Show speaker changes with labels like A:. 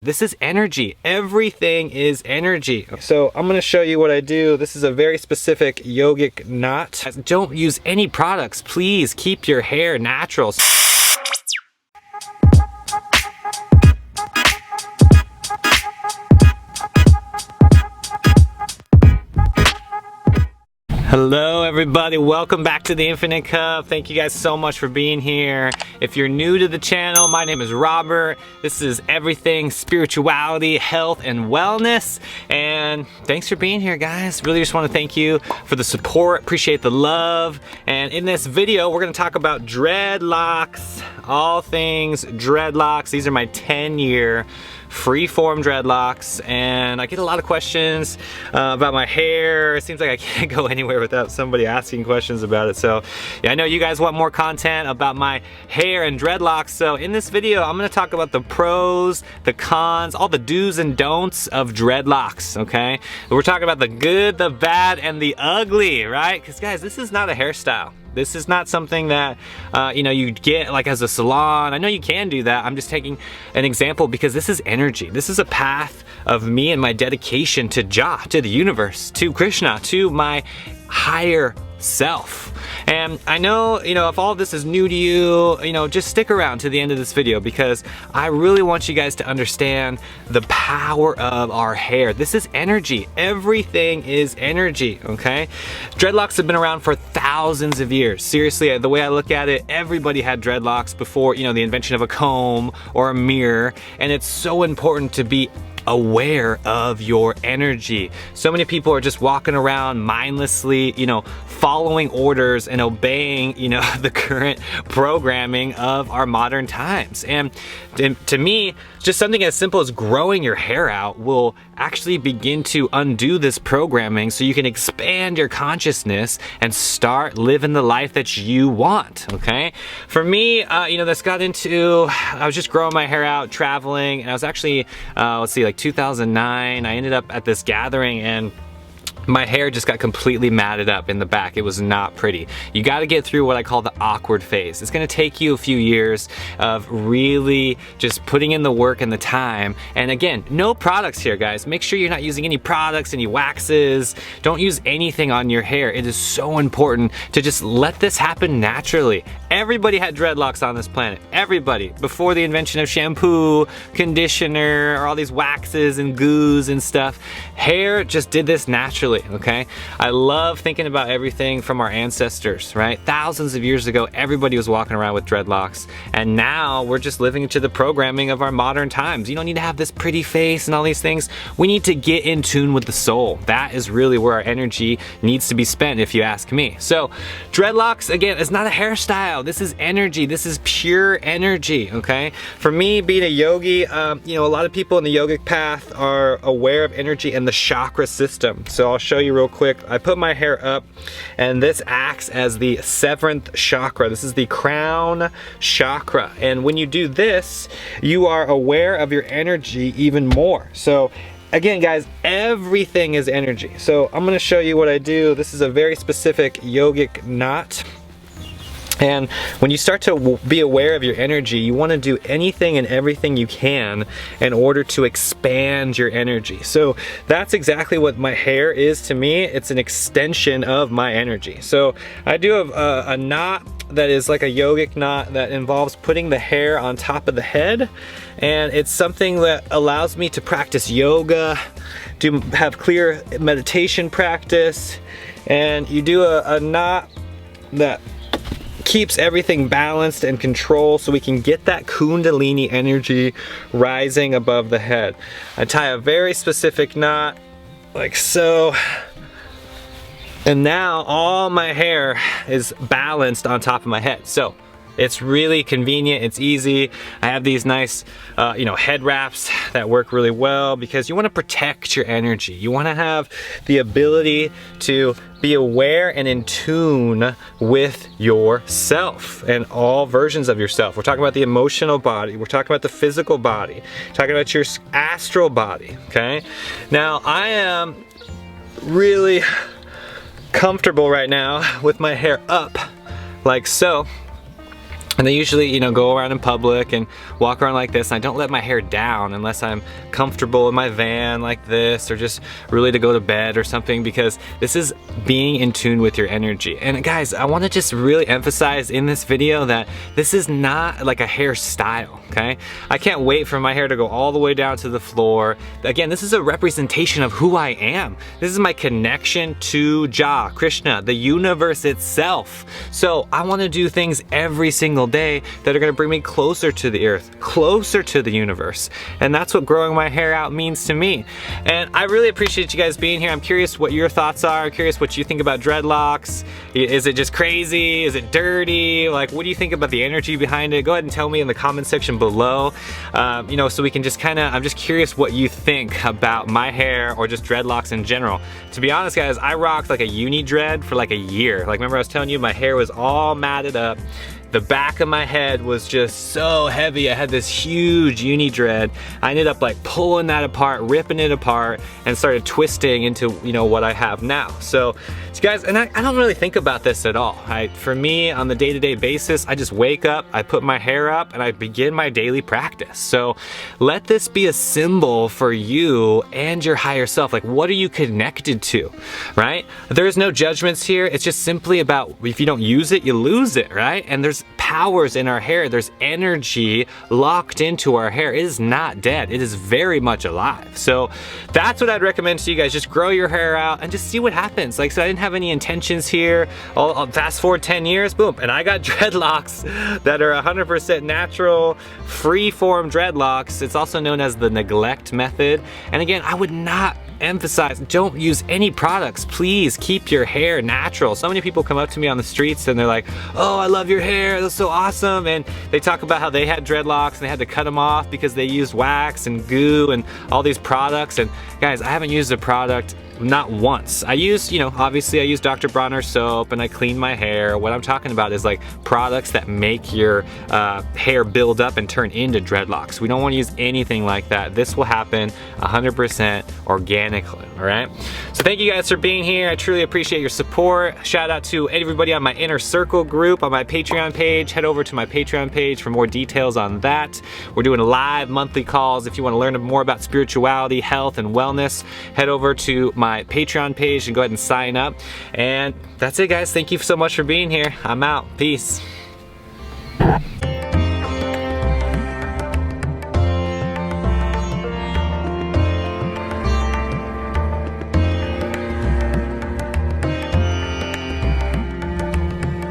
A: This is energy. Everything is energy. So I'm gonna show you what I do. This is a very specific yogic knot. Don't use any products. Please keep your hair natural. Hello everybody, welcome back to the Infinite Cup. Thank you guys so much for being here. If you're new to the channel, my name is Robert. This is everything spirituality, health, and wellness. And thanks for being here, guys. Really just want to thank you for the support, appreciate the love. And in this video, we're gonna talk about dreadlocks, all things dreadlocks. These are my 10-year Freeform dreadlocks, and I get a lot of questions about my hair. It seems like I can't go anywhere without somebody asking questions about it. So yeah, I know you guys want more content about my hair and dreadlocks. So in this video, I'm gonna talk about the pros, the cons, all the do's and don'ts of dreadlocks, okay? We're talking about the good, the bad, and the ugly, right? Because guys, this is not a hairstyle. This is not something that you know, you get like as a salon. I know you can do that. I'm just taking an example because this is energy. This is a path of me and my dedication to Jah, to the universe, to Krishna, to my higher self. And I know, you know, if all of this is new to you, you know, just stick around to the end of this video because I really want you guys to understand the power of our hair. This is energy. Everything is energy, okay? Dreadlocks have been around for thousands of years. Seriously, the way I look at it, everybody had dreadlocks before, you know, the invention of a comb or a mirror. And it's so important to be aware of your energy. So many people are just walking around mindlessly, you know, following orders and obeying, you know, the current programming of our modern times. And to me, just something as simple as growing your hair out will actually begin to undo this programming so you can expand your consciousness and start living the life that you want, okay? For me, you know, this got into, I was just growing my hair out, traveling, and I was actually, let's see, like 2009, I ended up at this gathering and my hair just got completely matted up in the back. It was not pretty. You gotta get through what I call the awkward phase. It's gonna take you a few years of really just putting in the work and the time. And again, no products here, guys. Make sure you're not using any products, any waxes. Don't use anything on your hair. It is so important to just let this happen naturally. Everybody had dreadlocks on this planet. Everybody. Before the invention of shampoo, conditioner, or all these waxes and goos and stuff, hair just did this naturally. Okay, I love thinking about everything from our ancestors, right? Thousands of years ago, everybody was walking around with dreadlocks, and now we're just living into the programming of our modern times. You don't need to have this pretty face and all these things. We need to get in tune with the soul. That is really where our energy needs to be spent, if you ask me. So, dreadlocks, again, is not a hairstyle. This is energy. This is pure energy, okay? For me, being a yogi, you know, a lot of people in the yogic path are aware of energy and the chakra system. So I'll show you real quick. I put my hair up and this acts as the 7th chakra. This is the crown chakra. And when you do this, you are aware of your energy even more. So again, guys, everything is energy. So I'm gonna show you what I do. This is a very specific yogic knot. And when you start to be aware of your energy, you want to do anything and everything you can in order to expand your energy. So that's exactly what my hair is to me. It's an extension of my energy. So I do have a knot that is like a yogic knot that involves putting the hair on top of the head. And it's something that allows me to practice yoga, to have clear meditation practice. And you do a knot that keeps everything balanced and controlled so we can get that kundalini energy rising above the head. I tie a very specific knot like so, and now all my hair is balanced on top of my head. So it's really convenient, it's easy. I have these nice you know, head wraps that work really well because you want to protect your energy. You want to have the ability to be aware and in tune with yourself and all versions of yourself. We're talking about the emotional body, we're talking about the physical body, talking about your astral body, okay? Now, I am really comfortable right now with my hair up like so. And they usually, you know, go around in public and walk around like this. And I don't let my hair down unless I'm comfortable in my van like this, or just really to go to bed or something, because this is being in tune with your energy. And guys, I want to just really emphasize in this video that this is not like a hairstyle, okay? I can't wait for my hair to go all the way down to the floor. Again, this is a representation of who I am. This is my connection to Jah, Krishna, the universe itself. So I want to do things every single day that are going to bring me closer to the earth, closer to the universe. And that's what growing my hair out means to me. And I really appreciate you guys being here. I'm curious what your thoughts are. I'm curious what you think about dreadlocks. Is it just crazy? Is it dirty? Like, what do you think about the energy behind it? Go ahead and tell me in the comment section below. You know, so we can just kind of, I'm just curious what you think about my hair or just dreadlocks in general. To be honest, guys, I rocked like a uni dread for like a year. Like, remember I was telling you my hair was all matted up. The back of my head was just so heavy. I had this huge uni dread. I ended up like pulling that apart, ripping it apart, and started twisting into, you know, what I have now. So guys, and I don't really think about this at all. For me, on the day-to-day basis, I just wake up, I put my hair up, and I begin my daily practice. So let this be a symbol for you and your higher self. Like, what are you connected to, right? There's no judgments here. It's just simply about, if you don't use it, you lose it, right? And there's powers in our hair. There's energy locked into our hair. It is not dead. It is very much alive. So that's what I'd recommend to you guys. Just grow your hair out and just see what happens. Like I said, I didn't have any intentions here. I'll fast forward 10 years, boom, and I got dreadlocks that are 100% natural, free-form dreadlocks. It's also known as the neglect method. And again, I would not emphasize, don't use any products. Please keep your hair natural. So many people come up to me on the streets and they're like, oh, I love your hair, that's so awesome. And they talk about how they had dreadlocks and they had to cut them off because they used wax and goo and all these products. And guys, I haven't used a product not once. I use, you know, obviously I use Dr. Bronner soap and I clean my hair. What I'm talking about is like products that make your hair build up and turn into dreadlocks. We don't want to use anything like that. This will happen 100% organically, all right? So thank you guys for being here. I truly appreciate your support. Shout out to everybody on my Inner Circle group on my Patreon page. Head over to my Patreon page for more details on that. We're doing live monthly calls. If you want to learn more about spirituality, health, and wellness, head over to my Patreon page and go ahead and sign up. And that's it, guys. Thank you so much for being here. I'm out. Peace.